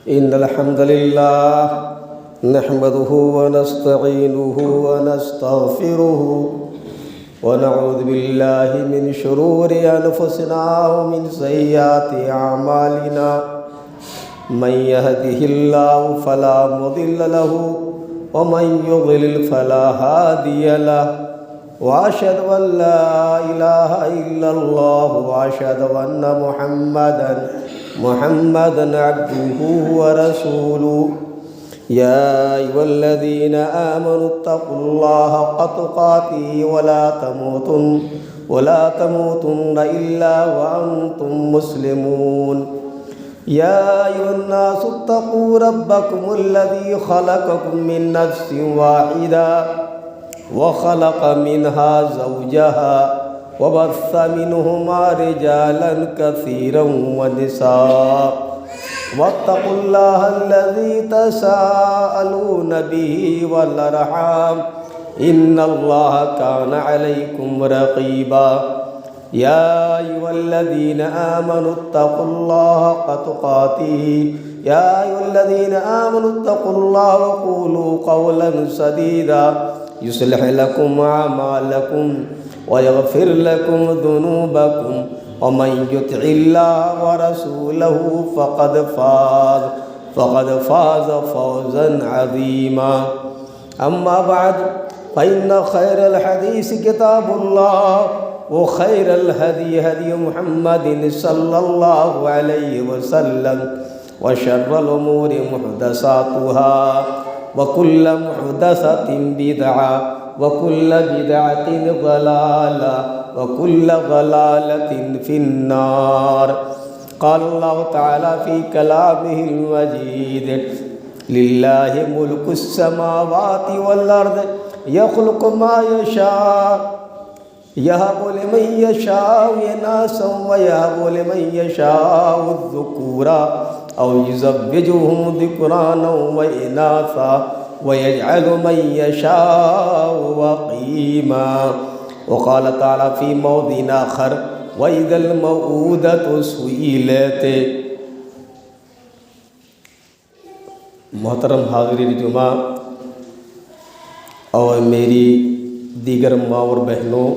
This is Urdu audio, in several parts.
إن الحمد لله نحمده ونستعينه ونستغفره ونعوذ بالله من شرور أنفسنا ومن سيئات أعمالنا من يهده الله فلا مضل له ومن يضلل فلا هادي له وأشهد أن لا إله إلا الله وأشهد أن محمدًا عبده ورسوله يا أيها الذين آمنوا اتقوا الله حق تقاته ولا تموتن إلا وأنتم مسلمون يا أيها الناس اتقوا ربكم الذي خلقكم من نفس واحدة وخلق منها زوجها وبث منهما رجالا كثيرا ونساء واتقوا الله الذي تساءلون به والأرحام إن الله كان عليكم رقيبا يا أيها الذين آمنوا اتقوا الله حق تقاته يا أيها الذين آمنوا اتقوا الله وقولوا قولا سديدا يصلح لكم أعمالكم ويغفر لكم ذنوبكم ومن يطع الله ورسوله فقد فاز فوزا عظيما أما بعد فإن خير الحديث كتاب الله وخير الهدي هدي محمد صلى الله عليه وسلم وشر الأمور محدثاتها وكل محدثة بدعة وكل بدعة ضلالة وكل ضلالة في النار قال الله تعالى في كلامه المجيد لله ملك السماوات والأرض يخلق ما يشاء يهب لمن يشاء إناثا ويهب لمن يشاء الذكورا أو يزوجهم ذكرانا وإناثا ويجعل من يشاء وقيما وقال تعالى في موضع آخر وإذا الموءودة سئلت. محترم حاضرین جمعہ اور میری دیگر ماں اور بہنوں،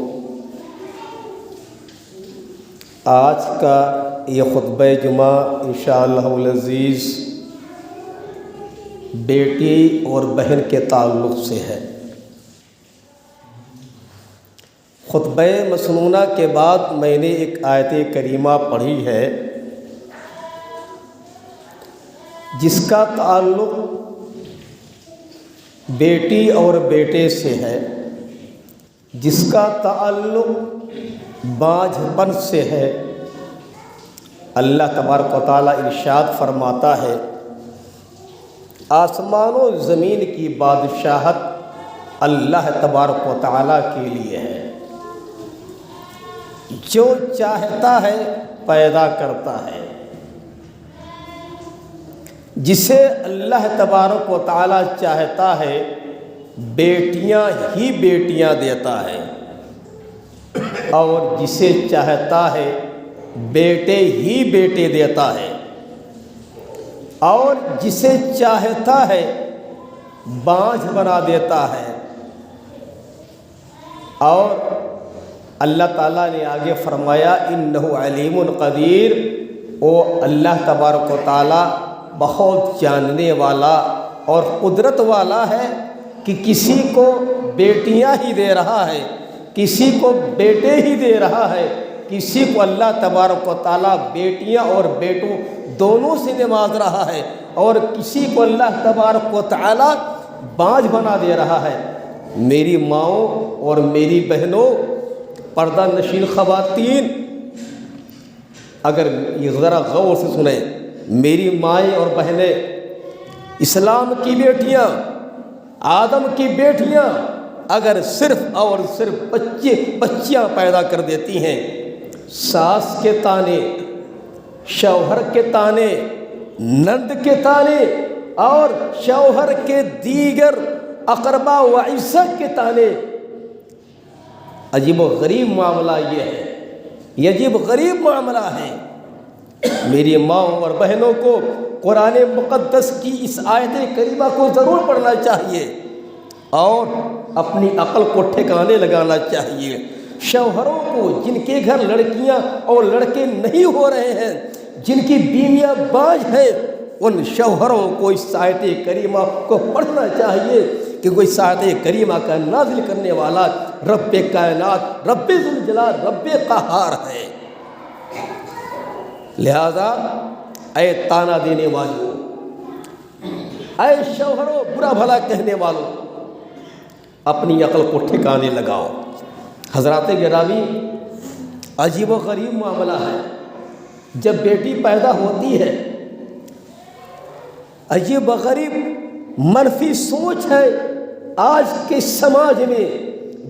آج کا یہ خطبہ جمعہ انشاءاللہ العزیز بیٹی اور بہن کے تعلق سے ہے. خطبہ مسنونہ کے بعد میں نے ایک آیت کریمہ پڑھی ہے جس کا تعلق بیٹی اور بیٹے سے ہے، جس کا تعلق باجھ پن سے ہے. اللہ تبارک و تعالیٰ ارشاد فرماتا ہے آسمان و زمین کی بادشاہت اللہ تبارک و تعالیٰ کے لیے ہے، جو چاہتا ہے پیدا کرتا ہے، جسے اللہ تبارک و تعالیٰ چاہتا ہے بیٹیاں ہی بیٹیاں دیتا ہے، اور جسے چاہتا ہے بیٹے ہی بیٹے دیتا ہے، اور جسے چاہتا ہے بانجھ بنا دیتا ہے. اور اللہ تعالیٰ نے آگے فرمایا انہ علیم قدیر، او اللہ تبارک و تعالیٰ بہت جاننے والا اور قدرت والا ہے کہ کسی کو بیٹیاں ہی دے رہا ہے، کسی کو بیٹے ہی دے رہا ہے، کسی کو اللہ تبارک و تعالیٰ بیٹیاں اور بیٹوں دونوں سے نواز رہا ہے، اور کسی کو اللہ تبارک و تعالیٰ بانجھ بنا دے رہا ہے. میری ماؤں اور میری بہنوں، پردہ نشین خواتین، اگر یہ ذرا غور سے سنیں، میری مائیں اور بہنیں، اسلام کی بیٹیاں، آدم کی بیٹیاں اگر صرف اور صرف بچیاں پیدا کر دیتی ہیں، ساس کے تانے، شوہر کے تانے، نند کے تانے اور شوہر کے دیگر اقربا و عزت کے تانے، عجیب و غریب معاملہ یہ ہے، یہ عجیب غریب معاملہ ہے. میری ماں اور بہنوں کو قرآن مقدس کی اس آیت کریمہ کو ضرور پڑھنا چاہیے اور اپنی عقل کو ٹھکانے لگانا چاہیے۔ شوہروں کو جن کے گھر لڑکیاں اور لڑکے نہیں ہو رہے ہیں، جن کی بیویاں باج ہیں، ان شوہروں کو اس آیت کریمہ کو پڑھنا چاہیے کہ کوئی اس آیت کریمہ کا نازل کرنے والا رب کائنات، رب ذوالجلال، رب قہار ہے۔ لہذا اے تانا دینے والوں، اے شوہروں، برا بھلا کہنے والوں، اپنی عقل کو ٹھکانے لگاؤ۔ حضرات گرامی، عجیب و غریب معاملہ ہے۔ جب بیٹی پیدا ہوتی ہے، عجیب و غریب منفی سوچ ہے آج کے سماج میں،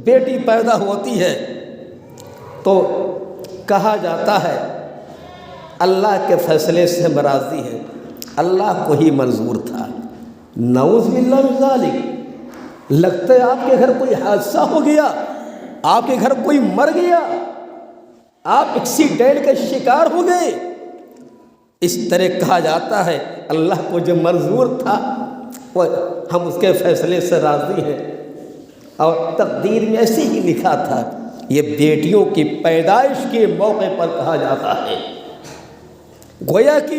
بیٹی پیدا ہوتی ہے تو کہا جاتا ہے اللہ کے فیصلے سے ہم راضی ہیں، اللہ کو ہی منظور تھا۔ نعوذ باللہ من ذالک، لگتا ہے آپ کے گھر کوئی حادثہ ہو گیا، آپ کے گھر کوئی مر گیا، آپ ایکسیڈنٹ کا شکار ہو گئے۔ اس طرح کہا جاتا ہے اللہ کو جو منظور تھا وہ ہم اس کے فیصلے سے راضی ہیں، اور تقدیر میں ایسے ہی لکھا تھا۔ یہ بیٹیوں کی پیدائش کے موقع پر کہا جاتا ہے، گویا کہ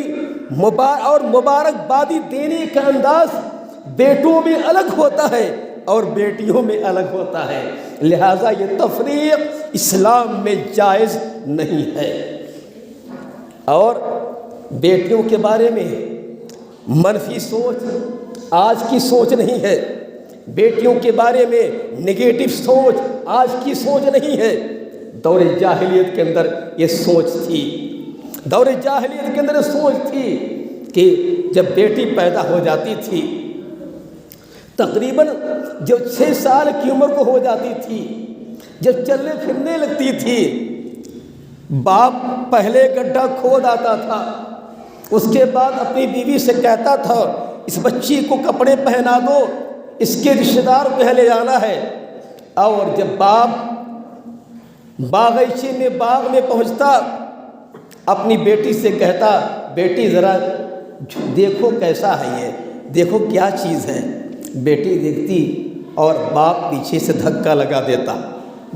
مبارکبادی دینے کا انداز بیٹوں میں الگ ہوتا ہے اور بیٹیوں میں الگ ہوتا ہے، لہٰذا یہ تفریق اسلام میں جائز نہیں ہے۔ اور بیٹیوں کے بارے میں منفی سوچ آج کی سوچ نہیں ہے، بیٹیوں کے بارے میں نگیٹو سوچ آج کی سوچ نہیں ہے۔ دور جاہلیت کے اندر یہ سوچ تھی، دور جاہلیت کے اندر یہ سوچ تھی کہ جب بیٹی پیدا ہو جاتی تھی، تقریباً جب 6 سال کی عمر کو ہو جاتی تھی، جب چلنے پھرنے لگتی تھی، باپ پہلے گڈھا کھود آتا تھا، اس کے بعد اپنی بیوی سے کہتا تھا اس بچی کو کپڑے پہنا دو، اس کے رشتہ دار کو لے جانا ہے۔ اور جب باپ باغیچے میں باغ میں پہنچتا، اپنی بیٹی سے کہتا بیٹی ذرا دیکھو کیسا ہے، یہ دیکھو کیا چیز ہے۔ بیٹی دیکھتی اور باپ پیچھے سے دھکا لگا دیتا،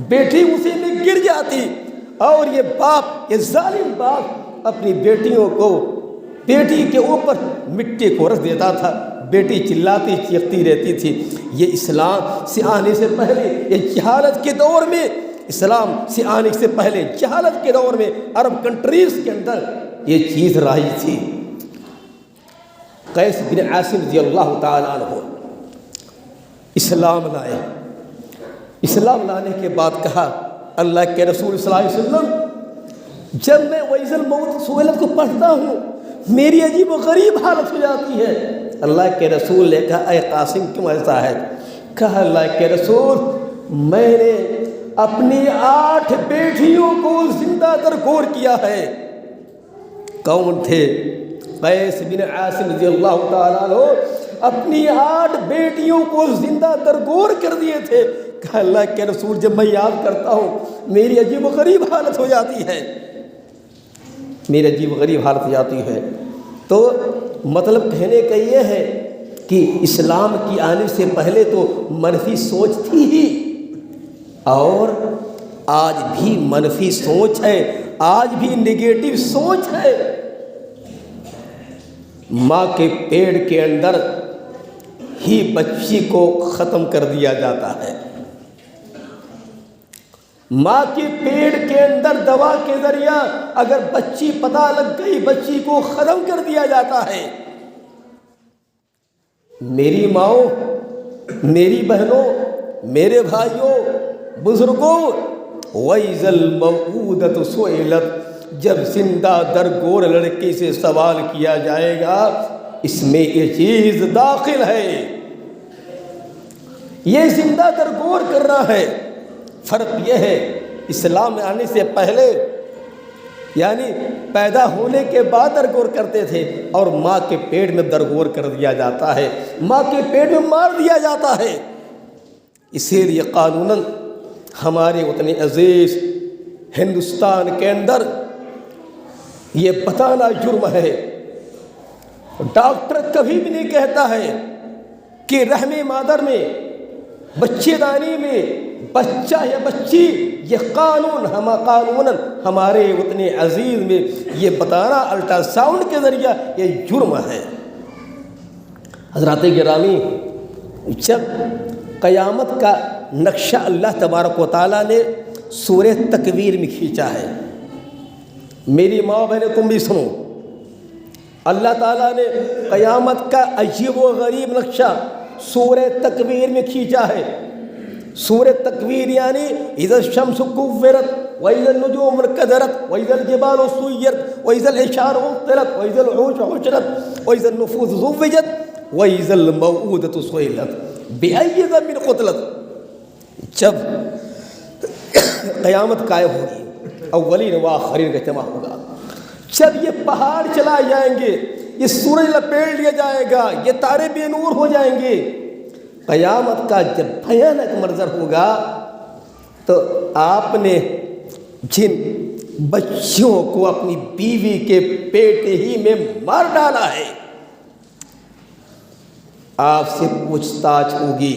بیٹی اسی میں گر جاتی، اور یہ باپ، یہ ظالم باپ اپنی بیٹیوں کو، بیٹی کے اوپر مٹی کو رکھ دیتا تھا، بیٹی چلاتی چیختی رہتی تھی۔ یہ اسلام سے آنے سے پہلے، یہ جہالت کے دور میں، اسلام سے آنے سے پہلے جہالت کے دور میں عرب کنٹریز کے اندر یہ چیز رائج تھی۔ قیس بن عاصم رضی اللہ تعالیٰ عنہ اسلام لائے، اسلام لانے کے بعد کہا اللہ کے رسول صلی اللہ علیہ وسلم، جب میں وَإِذَا الْمَوْءُودَةُ سُئِلَتْ کو پڑھتا ہوں میری عجیب و غریب حالت ہو جاتی ہے۔ اللہ کے رسول نے کہا اے قاسم کیوں ایسا ہے؟ کہا اللہ کے رسول، میں نے اپنی 8 بیٹیوں کو زندہ درگور کیا ہے۔ کون تھے؟ قیس بن عاصم رضی اللہ تعالیٰ عنہ اپنی 8 بیٹیوں کو زندہ درگور کر دیے تھے۔ کہا اللہ کے رسول جب میں یاد کرتا ہوں میری عجیب و غریب حالت ہو جاتی ہے، میری عجیب و غریب حالت ہو جاتی ہے۔ تو مطلب کہنے کا یہ ہے کہ اسلام کی آنے سے پہلے تو منفی سوچ تھی ہی، اور آج بھی منفی سوچ ہے، آج بھی نگیٹو سوچ ہے۔ ماں کے پیٹ کے اندر ہی بچی کو ختم کر دیا جاتا ہے، ماں کے پیٹ کے اندر دوا کے ذریعہ اگر بچی پتہ لگ گئی بچی کو ختم کر دیا جاتا ہے۔ میری ماؤں، میری بہنوں، میرے بھائیوں، بزرگوں، وَإِذَا الْمَوْءُودَةُ سُئِلَتْ، جب زندہ درگور لڑکی سے سوال کیا جائے گا، اس میں یہ چیز داخل ہے، یہ زندہ درگور کرنا ہے۔ فرق یہ ہے اسلام میں آنے سے پہلے یعنی پیدا ہونے کے بعد درگور کرتے تھے، اور ماں کے پیٹ میں درگور کر دیا جاتا ہے، ماں کے پیٹ میں مار دیا جاتا ہے۔ اسی لیے قانوناً ہمارے وطن عزیز ہندوستان کے اندر یہ بتانا جرم ہے، ڈاکٹر کبھی بھی نہیں کہتا ہے کہ رحم مادر میں، بچے دانی میں بچہ یا بچی یہ قانون ہمارے وطن عزیز میں یہ بتانا الٹرا ساؤنڈ کے ذریعہ یہ جرم ہے۔ حضرات گرامی، جب قیامت کا نقشہ اللہ تبارک و تعالیٰ نے سورہ تکویر میں کھینچا ہے، میری ماں بہنیں تم بھی سنو، اللہ تعالیٰ نے قیامت کا عجیب و غریب نقشہ سورہ تکویر میں کھینچا ہے۔ سورہ تکویر یعنی اذا الشمس کورت واذا النجوم انکدرت واذا الجبال سیرت واذا العشار عطلت واذا الوحوش حشرت واذا النفوس زوجت واذا الموءودة سئلت بأي ذنب قتلت۔ جب قیامت قائم ہوگی، اولین و آخرین کا اجتماع ہوگا، جب یہ پہاڑ چلائے جائیں گے، یہ سورج لپیٹ لیا جائے گا، یہ تارے بے نور ہو جائیں گے، قیامت کا جب بھیانک منظر ہوگا تو آپ نے جن بچوں کو اپنی بیوی کے پیٹ ہی میں مار ڈالا ہے، آپ سے پوچھ تاچھ ہوگی،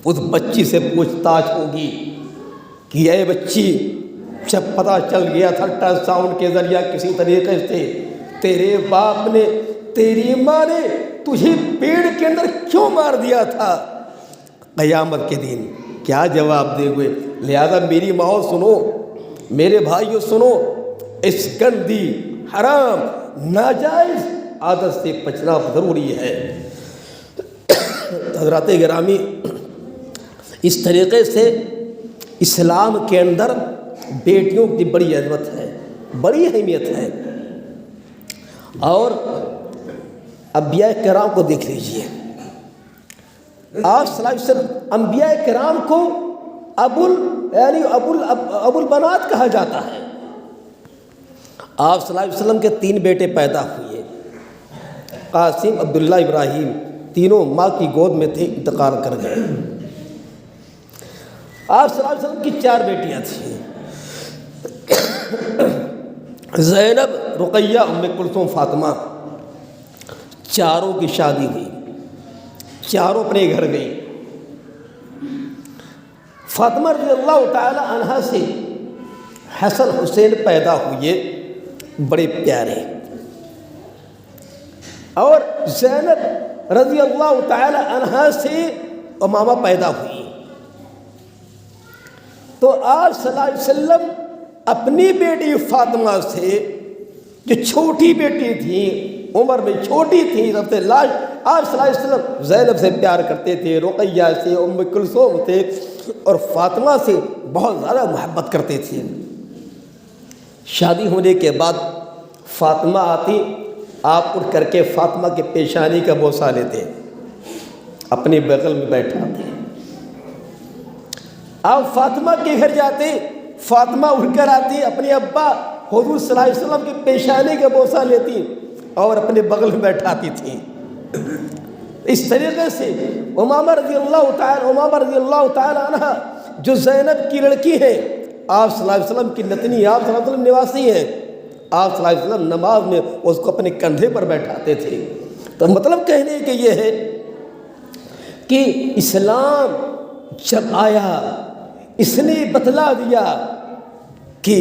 اس بچی سے پوچھ تاچھ ہوگی کہ اے بچی، جب پتہ چل گیا تھا الٹرا ساؤنڈ کے ذریعہ کسی طریقے سے تیرے باپ نے، تیری ماں نے تجھے پیڑ کے اندر کیوں مار دیا تھا؟ قیامت کے دن کیا جواب دے ہوئے؟ لہذا میری ماں سنو، میرے بھائیو سنو، اس گندی حرام ناجائز عادت سے بچنا ضروری ہے۔ حضرات گرامی، اس طریقے سے اسلام کے اندر بیٹیوں کی بڑی عظمت ہے، بڑی اہمیت ہے۔ اور انبیاء کرام کو دیکھ لیجئے، آپ صلی اللہ علیہ وسلم انبیاء کرام کو ابو البنات کہا جاتا ہے۔ آپ صلی اللہ علیہ وسلم کے 3 بیٹے پیدا ہوئے، قاسم، عبداللہ، ابراہیم، تینوں ماں کی گود میں تھے، انتقال کر گئے۔ آپ صلی اللہ علیہ وسلم کی 4 بیٹیاں تھیں، زینب، رقیہ، ام کلثوم، فاطمہ۔ چاروں کی شادی ہوئی، چاروں اپنے گھر گئی۔ فاطمہ رضی اللہ تعالی عنہا سے حسن حسین پیدا ہوئے، بڑے پیارے، اور زینب رضی اللہ تعالی عنہا سے امامہ پیدا ہوئی۔ تو آپ صلی اللہ علیہ وسلم اپنی بیٹی فاطمہ سے، جو چھوٹی بیٹی تھی، عمر میں چھوٹی تھی، سب سے لاش، آپ صلی اللہ علیہ وسلم زینب سے پیار کرتے تھے، رقیہ سے، ام کلثوم سے، اور فاطمہ سے بہت زیادہ محبت کرتے تھے۔ شادی ہونے کے بعد فاطمہ آتی، آپ اٹھ کر کے فاطمہ کے پیشانی کا بوسہ لیتے، اپنے بغل میں بیٹھاتے۔ آپ فاطمہ کے گھر جاتے، فاطمہ اٹھ کر آتی، اپنے ابا حضور صلی اللہ علیہ وسلم کے پیشانی کا بوسہ لیتی اور اپنے بغل میں بیٹھاتی تھی۔ اس طریقے سے امامہ رضی اللہ تعالی عنہ جو زینب کی لڑکی ہے، آپ صلی اللہ علیہ وسلم کی نتنی، آپ صلی اللہ علیہ وسلم نواسی ہیں، آپ صلی اللہ علیہ وسلم نماز میں اس کو اپنے کندھے پر بیٹھاتے تھے۔ تو مطلب کہنے کے یہ ہے کہ اسلام جب آیا، اس نے بتلا دیا کہ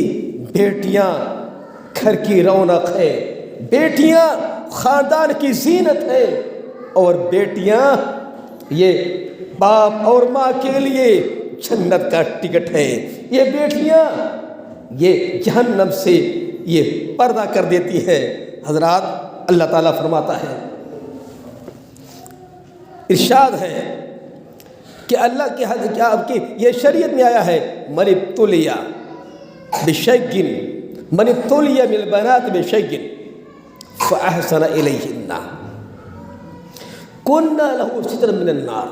بیٹیاں گھر کی رونق ہے، بیٹیاں خاندان کی زینت ہے، اور بیٹیاں یہ باپ اور ماں کے لیے جنت کا ٹکٹ ہے۔ یہ بیٹیاں یہ جہنم سے یہ پردہ کر دیتی ہے۔ حضرات، اللہ تعالیٰ فرماتا ہے، ارشاد ہے کہ اللہ کی کیا آپ کی یہ شریعت میں آیا ہے، من ابتلیا بشیء من ابتلیا بالبنات بشیء فاحسن الیہن کننا لہ سترا من النار۔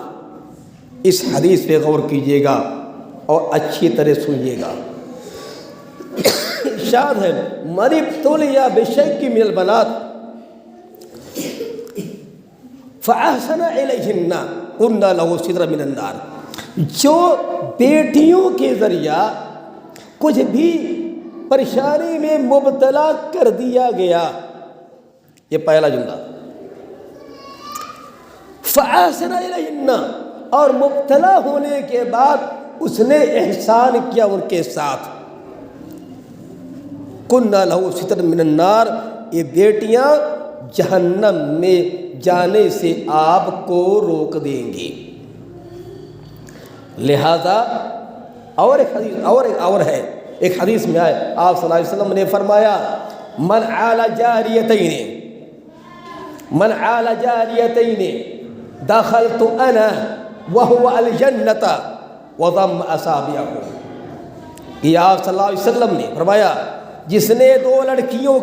اس حدیث پہ غور کیجیے گا اور اچھی طرح سنیے گا۔ ارشاد ہے، من ابتلیا بشیء من البنات فاحسن الیہن کننا لہ سترا من النار۔ جو بیٹیوں کے ذریعہ کچھ بھی پریشانی میں مبتلا کر دیا گیا، یہ پہلا جملہ۔ فَأَحْسَنَ إِلَيْهِنَّ، اور مبتلا ہونے کے بعد اس نے احسان کیا ان کے ساتھ۔ كُنَّا لَهُ سِتْرًا مِّنَ النَّارِ، یہ بیٹیاں جہنم میں جانے سے آپ کو روک دیں گی۔ لہذا اور ایک حدیث اور ہے، ایک حدیث میں آئے آپ صلی اللہ علیہ وسلم نے فرمایا من عال جاریتین دخلت انا وهو الجنۃ وضم اصابعہ۔ یہ آپ صلی اللہ علیہ وسلم نے فرمایا جس نے دو لڑکیوں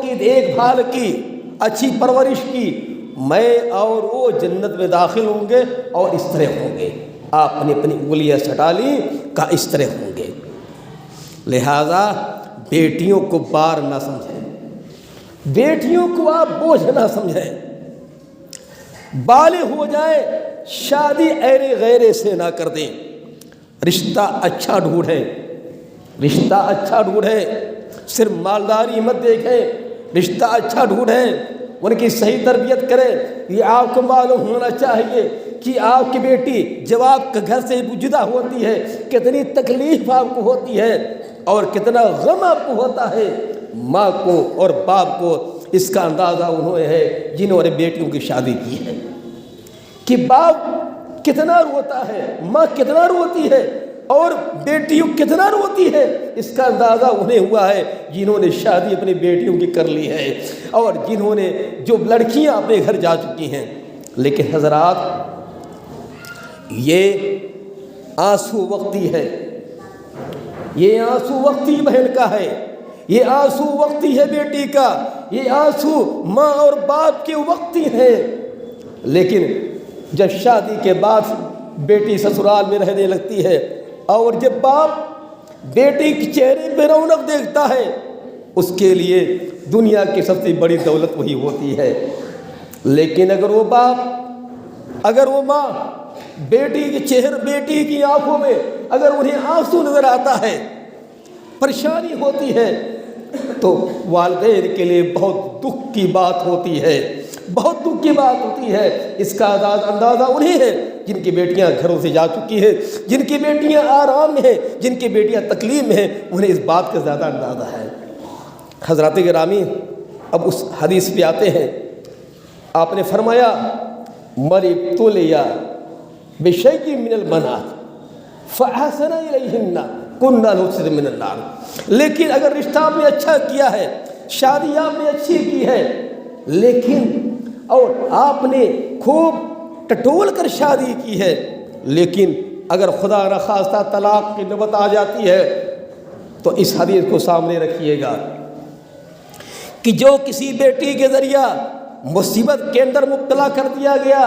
کی دیکھ بھال کی، اچھی پرورش کی، میں اور وہ جنت میں داخل ہوں گے، اور اس طرح ہوں گے۔ آپ نے اپنی انگلیاں سٹا لی، کہا اس طرح ہوں گے۔ لہذا بیٹیوں کو بار نہ سمجھیں، بیٹیوں کو آپ بوجھ نہ سمجھیں۔ بالغ ہو جائے شادی ایرے غیرے سے نہ کر دیں، رشتہ اچھا ڈھونڈیں، رشتہ اچھا ڈھونڈیں، صرف مالداری مت دیکھیں، رشتہ اچھا ڈھونڈیں، ان کی صحیح تربیت کریں۔ یہ آپ کو معلوم ہونا چاہیے کہ آپ کی بیٹی جب آپ کے گھر سے جدا ہوتی ہے کتنی تکلیف آپ کو ہوتی ہے اور کتنا غم آپ کو ہوتا ہے۔ ماں کو اور باپ کو اس کا اندازہ انہوں نے ہے جنہوں نے بیٹیوں کی شادی کی ہے، کہ باپ کتنا روتا ہے، ماں کتنا روتی ہے، اور بیٹیوں کتنا روتی ہے، اس کا اندازہ انہیں ہوا ہے جنہوں نے شادی اپنی بیٹیوں کی کر لی ہے، اور جنہوں نے جو لڑکیاں اپنے گھر جا چکی ہیں۔ لیکن حضرات، یہ آنسو وقتی ہے، یہ آنسو وقتی بہن کا ہے، یہ آنسو وقتی ہے بیٹی کا، یہ آنسو ماں اور باپ کے وقتی ہیں۔ لیکن جب شادی کے بعد بیٹی سسرال میں رہنے لگتی ہے، اور جب باپ بیٹی کے چہرے پہ رونق دیکھتا ہے، اس کے لیے دنیا کی سب سے بڑی دولت وہی ہوتی ہے۔ لیکن اگر وہ باپ، اگر وہ ماں بیٹی کے چہرے، بیٹی کی آنکھوں میں اگر انہیں آنسو نظر آتا ہے، پریشانی ہوتی ہے، تو والدین کے لیے بہت دکھ کی بات ہوتی ہے، بہت دکھ کی بات ہوتی ہے۔ اس کا اندازہ انہیں ہے جن کی بیٹیاں گھروں سے جا چکی ہیں، جن کی بیٹیاں آرام میں ہیں، جن کی بیٹیاں تکلیف میں ہیں، انہیں اس بات کا زیادہ اندازہ ہے۔ حضرات گرامی، اب اس حدیث پہ آتے ہیں۔ آپ نے فرمایا من ابتلي بشيء من البنات فأحسن إليهن كنا له سترا من النار۔ لیکن اگر رشتہ آپ نے اچھا کیا ہے، شادی آپ نے اچھی کی ہے، لیکن اور آپ نے خوب ٹٹول کر شادی کی ہے، لیکن اگر خدا نخواستہ طلاق کی نوبت آ جاتی ہے، تو اس حدیث کو سامنے رکھیے گا کہ جو کسی بیٹی کے ذریعہ مصیبت کے اندر مبتلا کر دیا گیا،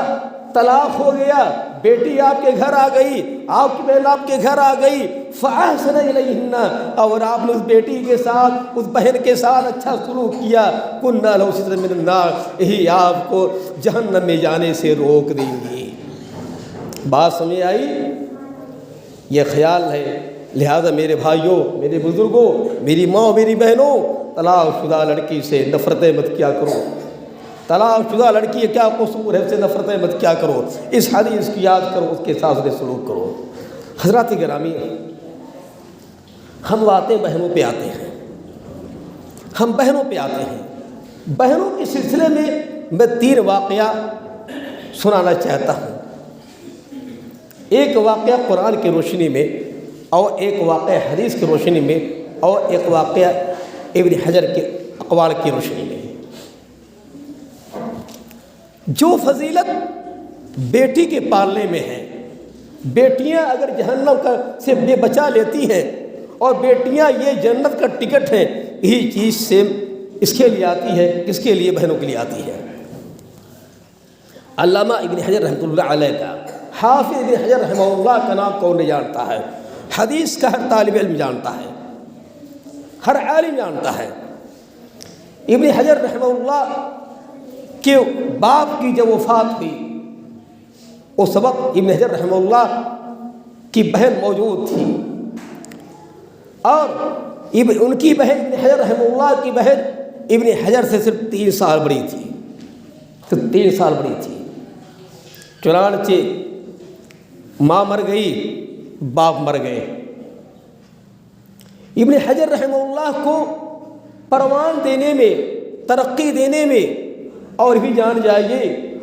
طلاق ہو گیا، بیٹی آپ کے گھر آ گئی، آپ کی بہن آپ کے گھر آ گئی، فَأَحْسَنَ إِلَيْهِنَّ، اور آپ نے اس بیٹی کے ساتھ، اس بہن کے ساتھ اچھا سلوک کیا، كُنَّا لَهُ سِتْرًا مِّنَ النَّارِ، یہی آپ کو جہنم میں جانے سے روک دیں گی۔ بات سمجھ آئی؟ یہ خیال ہے۔ لہذا میرے بھائیوں، میرے بزرگوں، میری ماں، میری بہنوں، طلاق شدہ لڑکی سے نفرتیں مت کیا کرو، طلاق شدہ لڑکی کیا قصور ہے، اس سے نفرتیں مت کیا کرو، اس حدیث کی یاد کرو، اس کے ساتھ سلوک کرو۔ حضرات گرامی، ہم باتیں بہنوں پہ آتے ہیں، ہم بہنوں پہ آتے ہیں۔ بہنوں کے سلسلے میں 3 واقعہ سنانا چاہتا ہوں۔ ایک واقعہ قرآن کی روشنی میں، اور ایک واقعہ حدیث کی روشنی میں، اور ایک واقعہ ابن حجر کے اقوال کی روشنی میں۔ جو فضیلت بیٹی کے پالنے میں ہے، بیٹیاں اگر جہنم سے بے بچا لیتی ہیں، اور بیٹیاں یہ جنت کا ٹکٹ ہے، یہی چیز سے اس کے لیے آتی ہے، کس کے لیے؟ بہنوں کے لیے آتی ہے۔ علامہ ابن حجر رحمۃ اللہ علیہ کا، حافظ ابن حجر رحمہ اللہ کا نام کون نہیں جانتا ہے؟ حدیث کا ہر طالب علم جانتا ہے، ہر عالم جانتا ہے۔ ابن حجر رحمہ اللہ کہ باپ کی جب وفات ہوئی، اس وقت ابن حجر رحمہ اللہ کی بہن موجود تھی، اور ان کی بہن ابن حجر رحمہ اللہ کی بہن ابن حجر سے صرف 3 سال بڑی تھی، صرف 3 سال بڑی تھی۔ چنانچہ ماں مر گئی، باپ مر گئے۔ ابن حجر رحمہ اللہ کو پروان دینے میں، ترقی دینے میں، اور بھی جان جائیے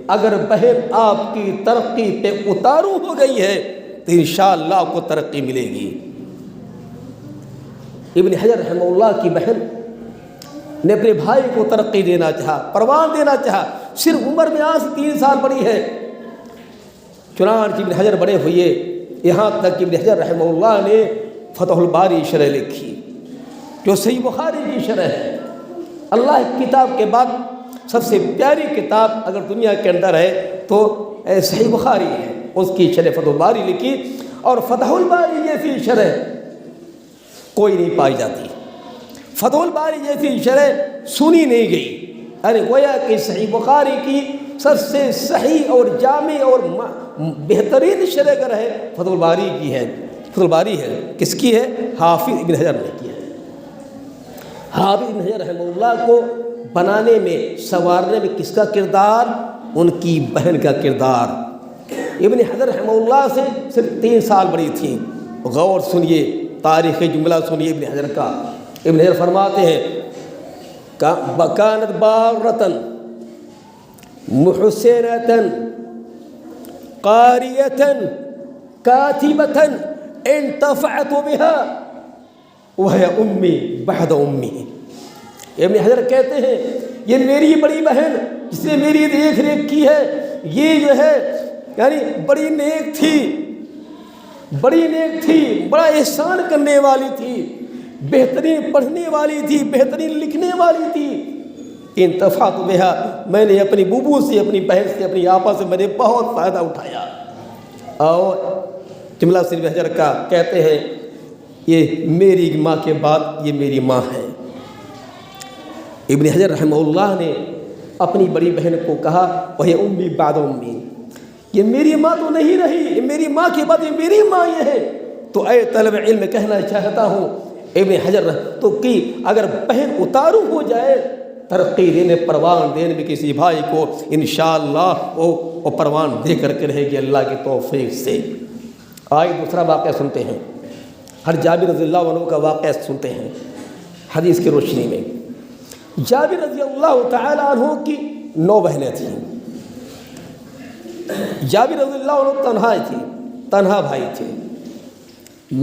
اگر بہن آپ کی ترقی پہ اتارو ہو گئی ہے تو انشاءاللہ آپ کو ترقی ملے گی۔ ابن حجر رحمہ اللہ کی بہن نے اپنے بھائی کو ترقی دینا چاہا، پروان دینا چاہا، صرف عمر میں آج 3 سال بڑی ہے۔ چنانچہ ابن حجر بڑے ہوئے، یہاں تک کہ ابن حجر رحمہ اللہ نے فتح الباری شرح لکھی، جو صحیح بخاری کی شرح ہے۔ اللہ کی کتاب کے بعد سب سے پیاری کتاب اگر دنیا کے اندر ہے تو صحیح بخاری ہے، اس کی شرح فتح الباری لکھی، اور فتح الباری جیسی شرح کوئی نہیں پائی جاتی، فتح الباری جیسی شرح سنی نہیں گئی۔ ارے گویا کہ صحیح بخاری کی سب سے صحیح اور جامع اور بہترین شرح اگر ہے فتح الباری کی ہے۔ فتح الباری ہے کس کی ہے؟ حافظ ابن حجر نے کی ہے۔ حافظ ابن حجر رحمہ اللہ کو بنانے میں، سنوارنے میں کس کا کردار؟ ان کی بہن کا کردار۔ ابن حجر رحمہ اللہ سے صرف 3 سال بڑی تھیں۔ غور سنیے، تاریخ جملہ سنیے ابن حجر کا۔ ابن حجر فرماتے ہیں بکانت بارتن محسنتن قاریتن کاتبتن انتفعت بها وهي امی بعد امی۔ ابن حجر کہتے ہیں یہ میری بڑی بہن جس نے میری دیکھ ریکھ کی ہے، یہ جو ہے یعنی بڑی نیک تھی، بڑی نیک تھی، بڑا احسان کرنے والی تھی، بہترین پڑھنے والی تھی، بہترین لکھنے والی تھی۔ انتفعت بها، میں نے اپنی بوبو سے، اپنی بہن سے، اپنی آپا سے میں نے بہت فائدہ اٹھایا۔ اور جملہ صرف حجر کا کہتے ہیں یہ میری ماں کے بعد یہ میری ماں ہے۔ ابن حجر رحمہ اللہ نے اپنی بڑی بہن کو کہا وہی امی بعد امی، یہ میری ماں تو نہیں رہی، یہ میری ماں کے بعد یہ میری ماں یہ ہے۔ تو اے طلب علم کہنا چاہتا ہوں ابن حجر تو کہ اگر بہن اتارو ہو جائے ترقی دینے، پروان دینے میں کسی بھائی کو، انشاءاللہ وہ پروان دے کر کے رہے گی اللہ کی توفیق سے۔ آئے دوسرا واقعہ سنتے ہیں، ہر جابر رضی اللہ عنہ کا واقعہ سنتے ہیں حدیث کی روشنی میں۔ جابر رضی اللہ تعالی عنہ کی 9 بہنیں تھیں۔ جابر رضی اللہ عنہ تنہا تھی، تنہا بھائی تھے۔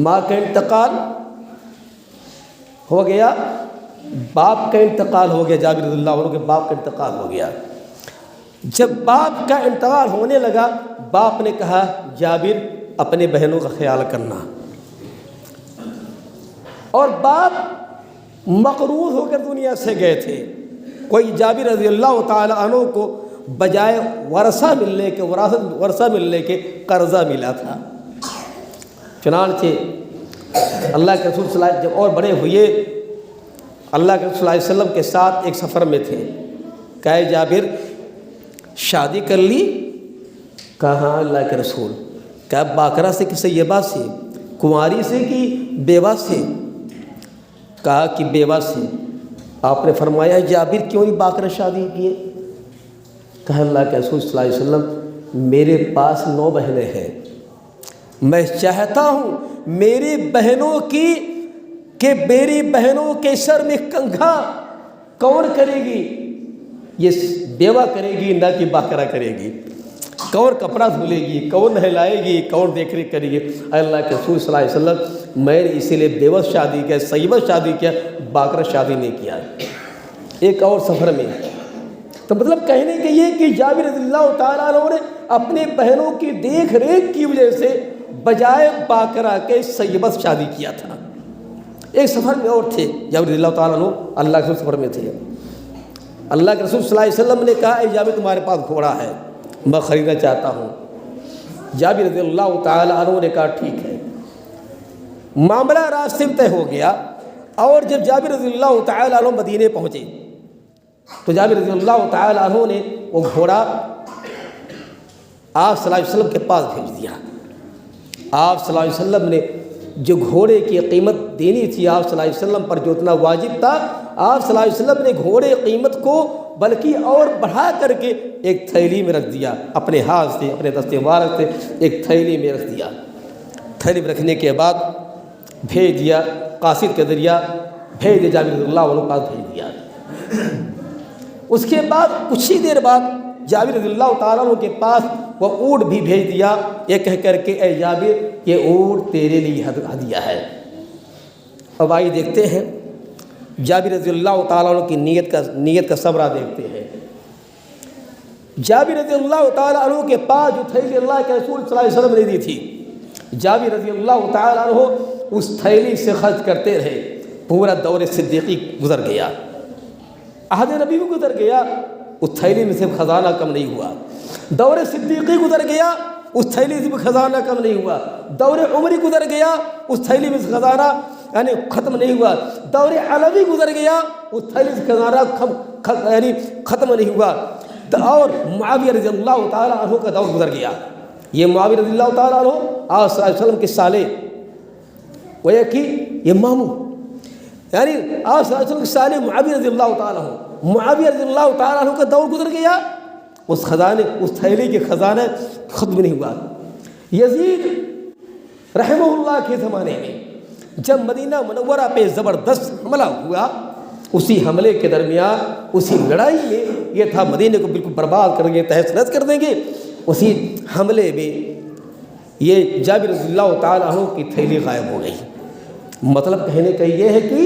ماں کا انتقال ہو گیا، باپ کا انتقال ہو گیا، جابر رضی اللہ عنہ کے باپ کا انتقال ہو گیا۔ جب باپ کا انتقال ہونے لگا، باپ نے کہا جابر اپنے بہنوں کا خیال کرنا، اور باپ مقروض ہو کر دنیا سے گئے تھے۔ کوئی جابر رضی اللہ تعالی عنہ کو بجائے ورثہ ملنے کے قرضہ ملا تھا۔ چنانچہ اللہ کے رسول صلی اللہ علیہ وسلم جب اور بڑے ہوئے، اللہ کے رسول صلی اللہ علیہ وسلم کے ساتھ ایک سفر میں تھے۔ کہا جابر شادی کر لی؟ کہا ہاں اللہ کے رسول۔ کہا باکرہ سے کہ سیبہ سے، کنواری سے کہ بیوہ سے؟ کہا کہ بیوہ سے۔ آپ نے فرمایا جابر کیوں ہی باکرہ شادی کیے؟ کہا اللہ کے رسول صلی اللہ علیہ وسلم میرے پاس 9 بہنیں ہیں، میں چاہتا ہوں میری بہنوں کی کہ میری بہنوں کے سر میں کنگھا کون کرے گی؟ یہ بیوہ کرے گی نہ کہ باکرہ کرے گی۔ کون کپڑا دھلے گی، کون نہلائے گی، کون دیکھ ریکھ کرے گی؟ اللہ کے رسول صلی اللہ علیہ وسلم میں نے اسی لیے بیوہ شادی کیا، سیبہ شادی کیا، باکرہ شادی نہیں کیا۔ ایک اور سفر میں تو مطلب کہنے کے یہ کہ جابر رضی اللہ تعالیٰ عنہ نے اپنے بہنوں کی دیکھ ریکھ کی وجہ سے بجائے باکرہ کے سیبہ شادی کیا تھا۔ ایک سفر میں اور تھے جابر رضی اللہ تعالیٰ عنہ، اللہ کے سفر میں تھے۔ اللہ کے رسول صلی اللہ علیہ وسلم نے کہا اے جابر تمہارے پاس گھوڑا ہے، میں خریدنا چاہتا ہوں۔ جابر رضی اللہ تعالیٰ عنہ نے کہا ٹھیک ہے۔ معاملہ راستے میں طے ہو گیا، اور جب جابر رضی اللہ تعالیٰ عنہ مدینے پہنچے تو جابر رضی اللہ تعالیٰ عنہ نے وہ گھوڑا آپ صلی اللہ علیہ وسلم کے پاس بھیج دیا۔ آپ صلی اللہ علیہ وسلم نے جو گھوڑے کی قیمت دینی تھی آپ صلی اللہ علیہ وسلم پر جو اتنا واجب تھا، آپ صلی اللہ علیہ وسلم نے گھوڑے قیمت کو بلکہ اور بڑھا کر کے ایک تھیلی میں رکھ دیا، اپنے ہاتھ سے، اپنے دست مبارک سے ایک تھیلی میں رکھ دیا۔ تھیلی میں رکھنے کے بعد بھیج دیا، قاصد کے ذریعہ بھیج دیا، جابر رضی اللہ عنہ کے پاس بھیج دیا۔ اس کے بعد کچھ ہی دیر بعد جابر رضی اللہ تعالیٰ عنہ کے پاس وہ اونٹ بھی بھیج دیا، یہ کہہ کر کے اے جابر یہ اونٹ تیرے لیے ہدیہ ہے۔ اب آئیے دیکھتے ہیں جابر رضی اللہ تعالیٰ عنہ کی نیت کا ثمرہ دیکھتے ہیں۔ جابر رضی اللہ تعالیٰ عنہ کے پاس جو تھیلی اللہ کے رسول صلی اللہ علیہ وسلم نے دی تھی، جابر رضی اللہ تعالیٰ عنہ اس تھیلی سے خرچ کرتے رہے۔ پورا دور صدیقی گزر گیا، عہد نبی بھی گزر گیا، اس تھیلی میں سے خزانہ کم نہیں ہوا۔ دور صدیقی گزر گیا، اس تھیلی سے بھی خزانہ کم نہیں ہوا۔ دور عمری گزر گیا، اس تھیلی میں سے خزانہ یعنی ختم نہیں ہوا۔ دور علوی گزر گیا، اس تھیلی سے خزانہ یعنی ختم نہیں ہوا۔ اور معاویہ رضی اللہ تعالیٰ عنہ کا دور گزر گیا۔ یہ معاویہ رضی اللہ تعالیٰ عنہ آپ صلی اللہ علیہ وسلم کے سالے، وہ یہ کہ یہ ماموں، یعنی آپ صلی اللہ علیہ وسلم کے سالے معاویہ رضی اللہ تعالیٰ عنہ، معاویہ رضی اللہ تعالیٰ عنہ کا دور گزر گیا، اس خزانے اس تھیلی کے خزانہ ختم نہیں ہوا۔ یزید رحمہ اللہ کے زمانے میں جب مدینہ منورہ پہ زبردست حملہ ہوا، اسی حملے کے درمیان، اسی لڑائی میں یہ تھا مدینہ کو بالکل برباد کر دیں گے، تہس نہس کر دیں گے۔ اسی حملے میں یہ جابر رضی اللہ تعالیٰ عنہ کی تھیلی غائب ہو گئی۔ مطلب کہنے کا یہ ہے کہ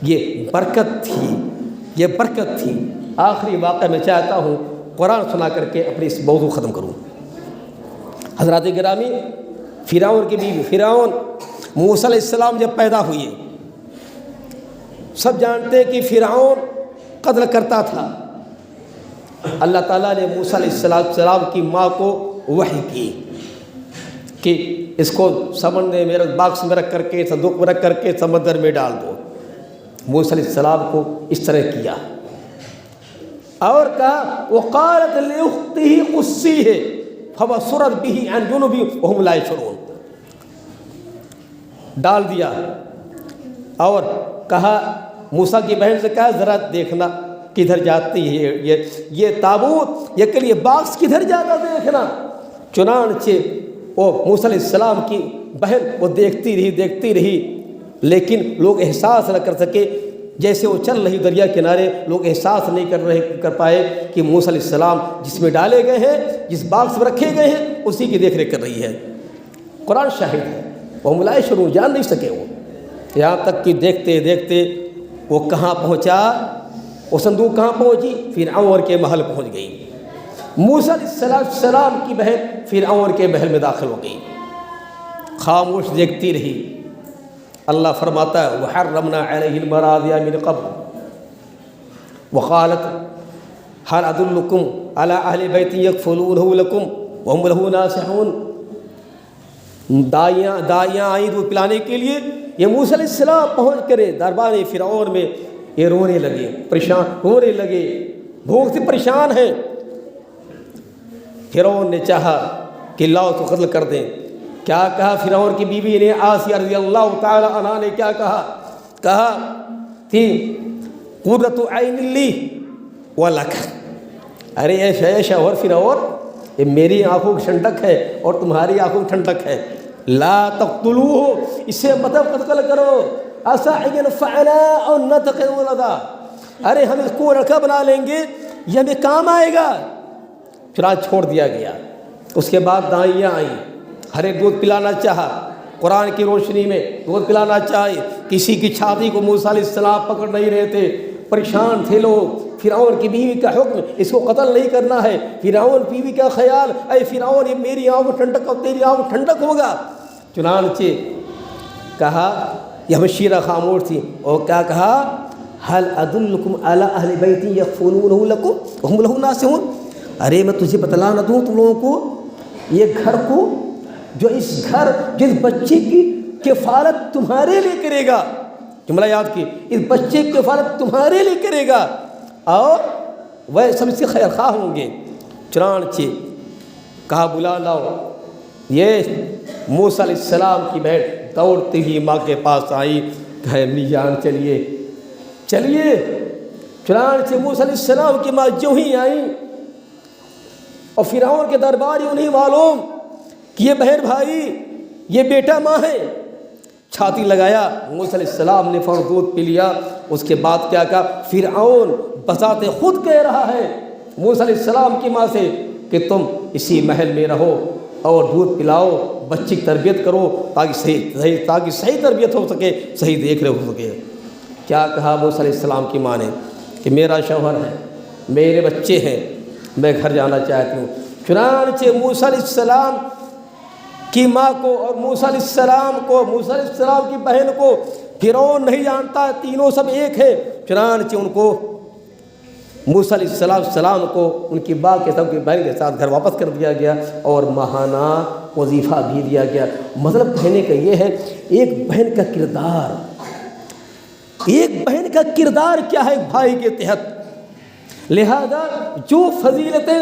یہ برکت تھی، یہ برکت تھی۔ آخری واقعہ میں چاہتا ہوں قرآن سنا کر کے اپنی اس موضوع ختم کروں۔ حضرات گرامی، فرعون کی بیوی، فرعون موسیٰ علیہ السلام جب پیدا ہوئے، سب جانتے ہیں کہ فرعون قتل کرتا تھا۔ اللہ تعالیٰ نے موسیٰ علیہ السلام کی ماں کو وحی کی کہ اس کو سمندر میں باکس میں رکھ کر کے، صندوق میں رکھ کر کے سمندر میں ڈال دو۔ موسیٰ علیہ السلام کو اس طرح کیا اور کہا وقالت لأختہ قصیہ فبصرت بہ عن جنب وهم لا يشعرون، ڈال دیا اور کہا موسیٰ کی بہن سے کہا ذرا دیکھنا کدھر جاتی ہے یہ تابوت، یہ باکس کدھر جاتا دیکھنا۔ چنانچہ وہ موسیٰ علیہ السلام کی بہن وہ دیکھتی رہی لیکن لوگ احساس نہ کر سکے۔ جیسے وہ چل رہی دریا کنارے، لوگ احساس نہیں کر پائے کہ موسیٰ علیہ السلام جس میں ڈالے گئے ہیں، جس باکس میں رکھے گئے ہیں، اسی کی دیکھ ریکھ کر رہی ہے۔ قرآن شاہد ہے، وہ ملائے شروع جان نہیں سکے وہ، یہاں تک کہ دیکھتے دیکھتے وہ کہاں پہنچا، وہ صندوق کہاں پہنچی، فرعون کے محل پہنچ گئی۔ موسیٰ علیہ السلام کی بہن فرعون کے محل میں داخل ہو گئی، خاموش دیکھتی رہی۔ اللہ فرماتا ہے وحرمنا علیہ المراضع من قبل وقالت هل ادلکم علی اہل بیت یکفلونہ لکم وهم لہ ناصحون۔ دائیاں آئیں دودھ پلانے کے لیے، یہ موسیٰ علیہ السلام پہنچ کرے دربار فرعون میں، یہ رونے لگے، رونے لگے، بھوک سے پریشان ہیں۔ فرعون نے چاہا کہ لاؤ تو قتل کر دیں۔ کیا کہا فرعون کی بیوی نے، آسیہ رضی اللہ تعالی عنہ نے کیا کہا کہ قرۃ عین لی ولک، ارے اے شوہر فرعون، یہ میری آنکھوں کی ٹھنڈک ہے اور تمہاری آنکھوں کی ٹھنڈک ہے، لا تقتلوہ، اسے مت قتل کرو، عسى ان ينفعنا او نتخذه ولدا، ارے ہم اس کو لڑکا بنا لیں گے، یہ ہمیں کام آئے گا۔ چنانچہ چھوڑ دیا گیا۔ اس کے بعد دائیاں آئیں، ہر ایک دودھ پلانا چاہا، قرآن کی روشنی میں دودھ پلانا چاہے۔ کسی کی چھاتی کو موسیٰ علیہ السلام پکڑ نہیں رہے تھے، پریشان تھے لوگ۔ فرعون کی بیوی کا حکم، اس کو قتل نہیں کرنا ہے۔ فرعون بیوی کا خیال، اے فرعون یہ میری آنکھ ٹھنڈک اور تیری آنکھ ٹھنڈک ہوگا۔ چنانچہ کہا، یہ مشیرہ خاموش تھی، اور کیا کہا، هل ادلکم علی اہل بیت یکفلونہ لکم وهم لہ ناصحون، ارے میں تجھے بتلا نہ دوں تم لوگوں کو یہ گھر کو، جو جس بچے کی کفالت تمہارے لیے کرے گا، جملہ یاد کی، اس بچے کی کفالت تمہارے لیے کرے گا اور وہ سب سے خیر خواہ ہوں گے۔ چنانچہ کہا بلا لاؤ۔ یہ موسیٰ علیہ السلام کی بہن دوڑتی ہی ماں کے پاس آئی، کہا امی جان چلیے چلیے چنانچہ موسیٰ علیہ السلام کی ماں جو ہی آئیں اور فرعون کے درباری انہیں معلوم کہ یہ بہن بھائی یہ بیٹا ماں ہے، چھاتی لگایا، موسیٰ علیہ السلام نے فوراً دودھ پی لیا۔ اس کے بعد کیا کہا، فرعون بذات خود کہہ رہا ہے موسیٰ علیہ السلام کی ماں سے کہ تم اسی محل میں رہو اور دودھ پلاؤ، بچی کی تربیت کرو تاکہ صحیح تربیت ہو سکے، صحیح دیکھ ریکھ ہو سکے۔ کیا کہا موسیٰ علیہ السلام کی ماں نے کہ میرا شوہر ہے، میرے بچے ہیں، میں گھر جانا چاہتی ہوں۔ چنانچہ موسیٰ علیہ السلام کی ماں کو اور موسیٰ علیہ السلام کی بہن کو فرعون نہیں جانتا، تینوں سب ایک ہے۔ چنانچہ ان کو موسیٰ علیہ السلام کو ان کی ماں کے ساتھ، بہن کے ساتھ گھر واپس کر دیا گیا اور ماہانہ وظیفہ بھی دیا گیا۔ مطلب کہنے کا یہ ہے، ایک بہن کا کردار کیا ہے بھائی کے تحت۔ لہذا جو فضیلتیں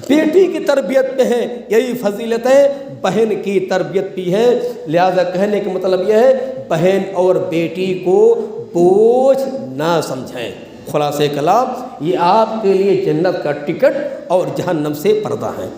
بیٹی کی تربیت میں ہیں، یہی فضیلتیں بہن کی تربیت بھی ہے۔ لہذا کہنے کا مطلب یہ ہے، بہن اور بیٹی کو بوجھ نہ سمجھیں۔ خلاصہ کلام، یہ آپ کے لیے جنت کا ٹکٹ اور جہنم سے پردہ ہے۔